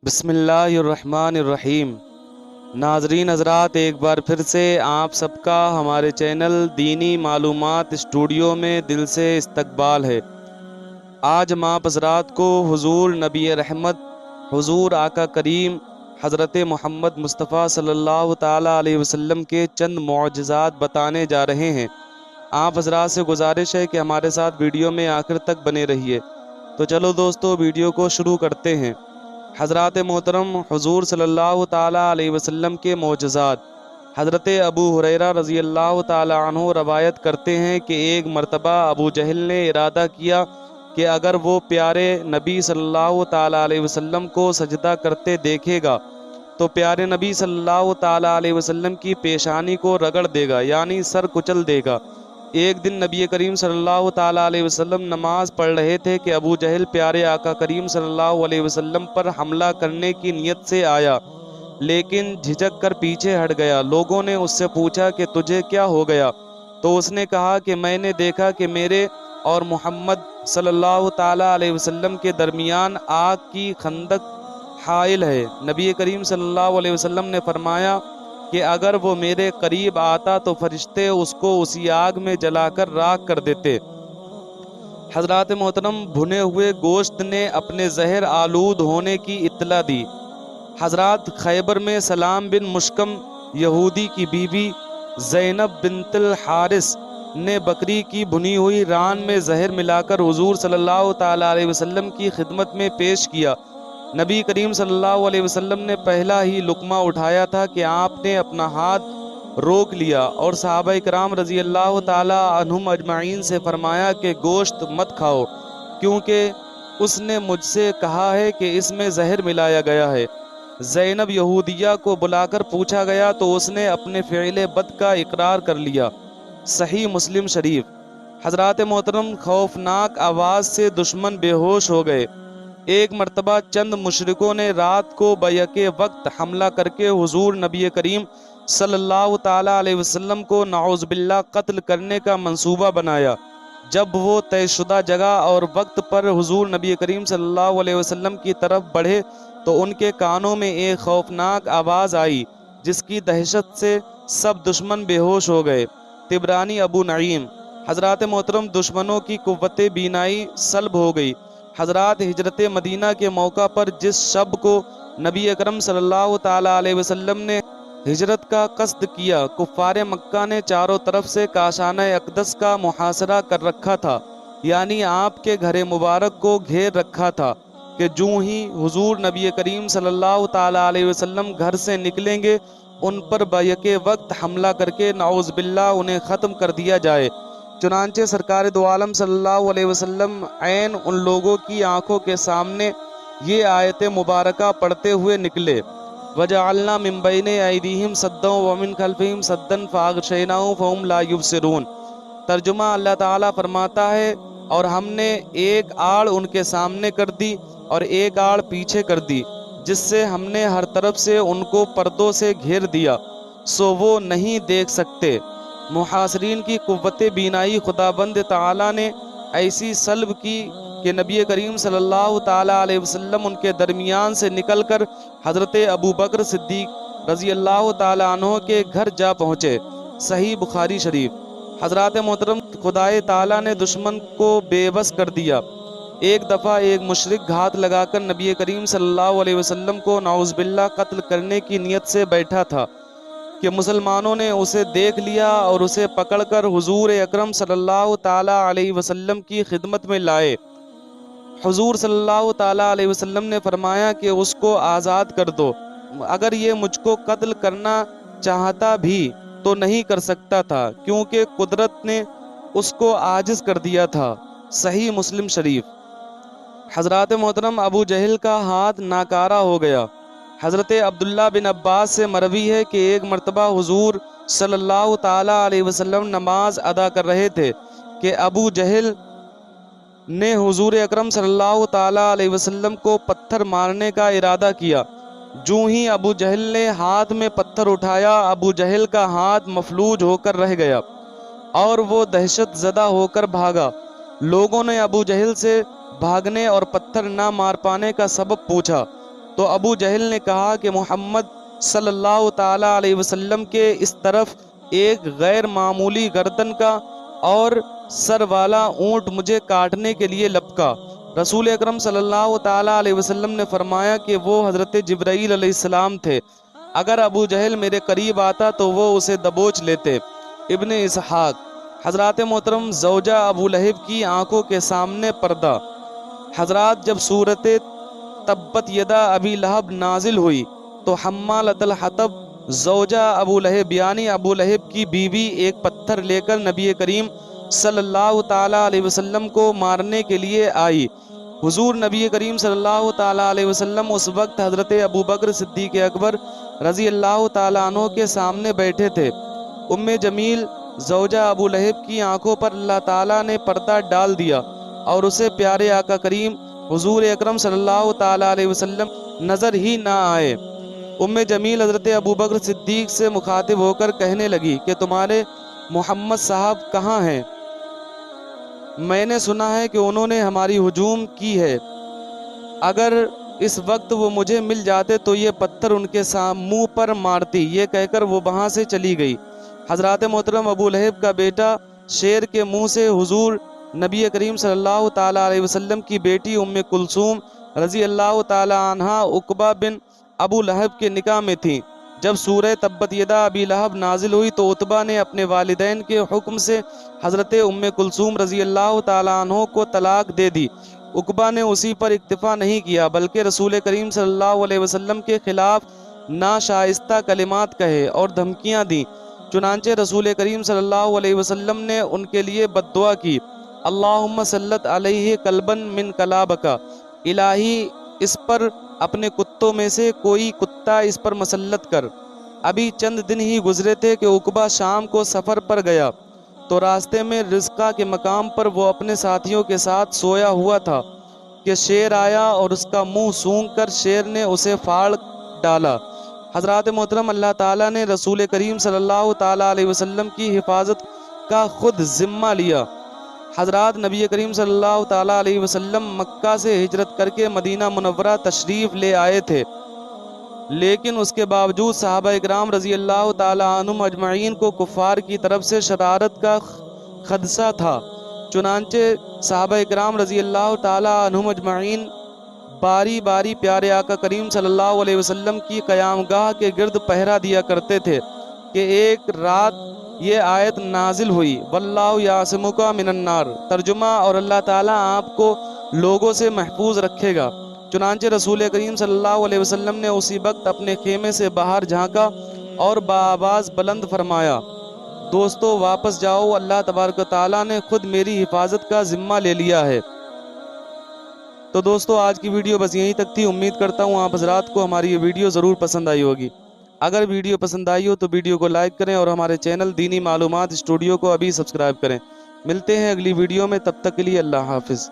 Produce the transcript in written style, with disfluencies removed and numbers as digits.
بسم اللہ الرحمن الرحیم۔ ناظرین حضرات، ایک بار پھر سے آپ سب کا ہمارے چینل دینی معلومات اسٹوڈیو میں دل سے استقبال ہے۔ آج ہم آپ حضرات کو حضور نبی رحمت، حضور آقا کریم حضرت محمد مصطفیٰ صلی اللہ تعالیٰ علیہ وسلم کے چند معجزات بتانے جا رہے ہیں۔ آپ حضرات سے گزارش ہے کہ ہمارے ساتھ ویڈیو میں آخر تک بنے رہیے۔ تو چلو دوستو، ویڈیو کو شروع کرتے ہیں۔ حضرات محترم، حضور صلی اللہ تعالیٰ علیہ وسلم کے معجزات۔ حضرت ابو ہریرہ رضی اللہ تعالیٰ عنہ روایت کرتے ہیں کہ ایک مرتبہ ابو جہل نے ارادہ کیا کہ اگر وہ پیارے نبی صلی اللہ تعالیٰ علیہ وسلم کو سجدہ کرتے دیکھے گا تو پیارے نبی صلی اللہ تعالیٰ علیہ وسلم کی پیشانی کو رگڑ دے گا، یعنی سر کچل دے گا۔ ایک دن نبی کریم صلی اللہ تعالیٰ علیہ وسلم نماز پڑھ رہے تھے کہ ابو جہل پیارے آقا کریم صلی اللہ علیہ وسلم پر حملہ کرنے کی نیت سے آیا، لیکن جھجک کر پیچھے ہٹ گیا۔ لوگوں نے اس سے پوچھا کہ تجھے کیا ہو گیا؟ تو اس نے کہا کہ میں نے دیکھا کہ میرے اور محمد صلی اللہ تعالیٰ علیہ وسلم کے درمیان آگ کی خندق حائل ہے۔ نبی کریم صلی اللہ علیہ وسلم نے فرمایا کہ اگر وہ میرے قریب آتا تو فرشتے اس کو اسی آگ میں جلا کر راکھ کر دیتے۔ حضرات محترم، بھنے ہوئے گوشت نے اپنے زہر آلود ہونے کی اطلاع دی۔ حضرات، خیبر میں سلام بن مشکم یہودی کی بیوی زینب بنت الحارث نے بکری کی بھنی ہوئی ران میں زہر ملا کر حضور صلی اللہ تعالیٰ علیہ وسلم کی خدمت میں پیش کیا۔ نبی کریم صلی اللہ علیہ وسلم نے پہلا ہی لقمہ اٹھایا تھا کہ آپ نے اپنا ہاتھ روک لیا اور صحابہ کرام رضی اللہ تعالی عنہم اجمعین سے فرمایا کہ گوشت مت کھاؤ، کیونکہ اس نے مجھ سے کہا ہے کہ اس میں زہر ملایا گیا ہے۔ زینب یہودیہ کو بلا کر پوچھا گیا تو اس نے اپنے فعل بد کا اقرار کر لیا۔ صحیح مسلم شریف۔ حضرات محترم، خوفناک آواز سے دشمن بے ہوش ہو گئے۔ ایک مرتبہ چند مشرکوں نے رات کو بیک وقت حملہ کر کے حضور نبی کریم صلی اللہ تعالیٰ علیہ وسلم کو نعوذ باللہ قتل کرنے کا منصوبہ بنایا۔ جب وہ طے شدہ جگہ اور وقت پر حضور نبی کریم صلی اللہ علیہ وسلم کی طرف بڑھے تو ان کے کانوں میں ایک خوفناک آواز آئی جس کی دہشت سے سب دشمن بے ہوش ہو گئے۔ طبرانی ابو نعیم۔ حضرات محترم، دشمنوں کی قوت بینائی سلب ہو گئی۔ حضرات، ہجرت مدینہ کے موقع پر جس شب کو نبی اکرم صلی اللہ تعالیٰ علیہ وسلم نے ہجرت کا قصد کیا، کفار مکہ نے چاروں طرف سے کاشانہ اقدس کا محاصرہ کر رکھا تھا، یعنی آپ کے گھر مبارک کو گھیر رکھا تھا کہ جوں ہی حضور نبی کریم صلی اللہ تعالیٰ علیہ وسلم گھر سے نکلیں گے ان پر بیک وقت حملہ کر کے نعوذ باللہ انہیں ختم کر دیا جائے۔ چنانچہ سرکار دو عالم صلی اللہ علیہ وسلم عین ان لوگوں کی آنکھوں کے سامنے یہ آیت مبارکہ پڑھتے ہوئے نکلے، وَجَعَلْنَا مِن بَيْنِ أَيْدِيهِمْ سَدًّا وَمِن خَلْفِهِمْ سَدًّا فَأَغْشَيْنَاهُمْ فَهُمْ لَا يُبْصِرُونَ۔ ترجمہ، اللہ تعالیٰ فرماتا ہے، اور ہم نے ایک آڑ ان کے سامنے کر دی اور ایک آڑ پیچھے کر دی، جس سے ہم نے ہر طرف سے ان کو پردوں سے گھیر دیا، سو وہ نہیں دیکھ سکتے۔ محاصرین کی قوت بینائی خداوند تعالیٰ نے ایسی سلب کی کہ نبی کریم صلی اللہ تعالیٰ علیہ وسلم ان کے درمیان سے نکل کر حضرت ابو بکر صدیق رضی اللہ تعالیٰ عنہ کے گھر جا پہنچے۔ صحیح بخاری شریف۔ حضرات محترم، خدائے تعالیٰ نے دشمن کو بے بس کر دیا۔ ایک دفعہ ایک مشرک گھات لگا کر نبی کریم صلی اللہ علیہ وسلم کو نعوذ باللہ قتل کرنے کی نیت سے بیٹھا تھا کہ مسلمانوں نے اسے دیکھ لیا اور اسے پکڑ کر حضور اکرم صلی اللہ تعالیٰ علیہ وسلم کی خدمت میں لائے۔ حضور صلی اللہ تعالیٰ علیہ وسلم نے فرمایا کہ اس کو آزاد کر دو، اگر یہ مجھ کو قتل کرنا چاہتا بھی تو نہیں کر سکتا تھا، کیونکہ قدرت نے اس کو عاجز کر دیا تھا۔ صحیح مسلم شریف۔ حضرات محترم، ابو جہل کا ہاتھ ناکارہ ہو گیا۔ حضرت عبداللہ بن عباس سے مروی ہے کہ ایک مرتبہ حضور صلی اللہ تعالیٰ علیہ وسلم نماز ادا کر رہے تھے کہ ابو جہل نے حضور اکرم صلی اللہ تعالیٰ علیہ وسلم کو پتھر مارنے کا ارادہ کیا۔ جوں ہی ابو جہل نے ہاتھ میں پتھر اٹھایا، ابو جہل کا ہاتھ مفلوج ہو کر رہ گیا اور وہ دہشت زدہ ہو کر بھاگا۔ لوگوں نے ابو جہل سے بھاگنے اور پتھر نہ مار پانے کا سبب پوچھا تو ابو جہل نے کہا کہ محمد صلی اللہ تعالیٰ علیہ وسلم کے اس طرف ایک غیر معمولی گردن کا اور سر والا اونٹ مجھے کاٹنے کے لیے لپکا۔ رسول اکرم صلی اللہ تعالیٰ علیہ وسلم نے فرمایا کہ وہ حضرت جبرائیل علیہ السلام تھے، اگر ابو جہل میرے قریب آتا تو وہ اسے دبوچ لیتے۔ ابن اسحاق۔ حضرات محترم، زوجہ ابو لہب کی آنکھوں کے سامنے پردہ۔ حضرات، جب صورت تبت یدا ابی لہب نازل ہوئی تو حمالۃ الحطب زوجہ ابو لہب یعنی ابو لہب کی بیوی ایک پتھر لے کر نبی کریم صلی اللہ تعالیٰ علیہ وسلم کو مارنے کے لیے آئی۔ حضور نبی کریم صلی اللہ تعالیٰ علیہ وسلم اس وقت حضرت ابو بکر صدیق اکبر رضی اللہ تعالیٰ عنہ کے سامنے بیٹھے تھے۔ ام جمیل زوجہ ابو لہب کی آنکھوں پر اللہ تعالیٰ نے پردہ ڈال دیا اور اسے پیارے آقا کریم حضور اکرم صلی اللہ تعالیٰ علیہ وسلم نظر ہی نہ آئے۔ ام جمیل حضرت ابو بکر صدیق سے مخاطب ہو کر کہنے لگی کہ تمہارے محمد صاحب کہاں ہیں؟ میں نے سنا ہے کہ انہوں نے ہماری ہجوم کی ہے، اگر اس وقت وہ مجھے مل جاتے تو یہ پتھر ان کے منہ پر مارتی۔ یہ کہہ کر وہ وہاں سے چلی گئی۔ حضرات محترم، ابو لہب کا بیٹا شیر کے منہ سے حضور نبی کریم صلی اللہ تعالیٰ علیہ وسلم کی بیٹی ام کلثوم رضی اللہ تعالیٰ عنہا عقبہ بن ابو لہب کے نکاح میں تھیں۔ جب سورہ تبت یدا ابی لہب نازل ہوئی تو عتبہ نے اپنے والدین کے حکم سے حضرت ام کلثوم رضی اللہ تعالیٰ عنہ کو طلاق دے دی۔ عقبہ نے اسی پر اکتفا نہیں کیا بلکہ رسول کریم صلی اللہ علیہ وسلم کے خلاف ناشائستہ کلمات کہے اور دھمکیاں دیں۔ چنانچہ رسول کریم صلی اللہ علیہ وسلم نے ان کے لیے بد دعا کی، اللہم سلط علیہ کلبا من کلابک، الہی اس پر اپنے کتوں میں سے کوئی کتا اس پر مسلط کر۔ ابھی چند دن ہی گزرے تھے کہ عقبہ شام کو سفر پر گیا تو راستے میں رزقہ کے مقام پر وہ اپنے ساتھیوں کے ساتھ سویا ہوا تھا کہ شیر آیا اور اس کا منہ سونگھ کر شیر نے اسے پھاڑ ڈالا۔ حضرات محترم، اللہ تعالیٰ نے رسول کریم صلی اللہ تعالیٰ علیہ وسلم کی حفاظت کا خود ذمہ لیا۔ حضرات، نبی کریم صلی اللہ تعالیٰ علیہ وسلم مکہ سے ہجرت کر کے مدینہ منورہ تشریف لے آئے تھے، لیکن اس کے باوجود صحابہ اکرام رضی اللہ تعالیٰ عنہم اجمعین کو کفار کی طرف سے شرارت کا خدشہ تھا۔ چنانچہ صحابہ اکرام رضی اللہ تعالیٰ عنہم اجمعین باری باری پیارے آقا کریم صلی اللہ علیہ وسلم کی قیام گاہ کے گرد پہرا دیا کرتے تھے کہ ایک رات یہ آیت نازل ہوئی، واللہ یعصمک من النار، ترجمہ، اور اللہ تعالیٰ آپ کو لوگوں سے محفوظ رکھے گا۔ چنانچہ رسول کریم صلی اللہ علیہ وسلم نے اسی وقت اپنے خیمے سے باہر جھانکا اور بآواز بلند فرمایا، دوستو واپس جاؤ، اللہ تبارک و تعالیٰ نے خود میری حفاظت کا ذمہ لے لیا ہے۔ تو دوستو، آج کی ویڈیو بس یہیں تک تھی۔ امید کرتا ہوں آپ حضرات کو ہماری یہ ویڈیو ضرور پسند آئی ہوگی۔ اگر ویڈیو پسند آئی ہو تو ویڈیو کو لائک کریں اور ہمارے چینل دینی معلومات اسٹوڈیو کو ابھی سبسکرائب کریں۔ ملتے ہیں اگلی ویڈیو میں، تب تک کے لیے اللہ حافظ۔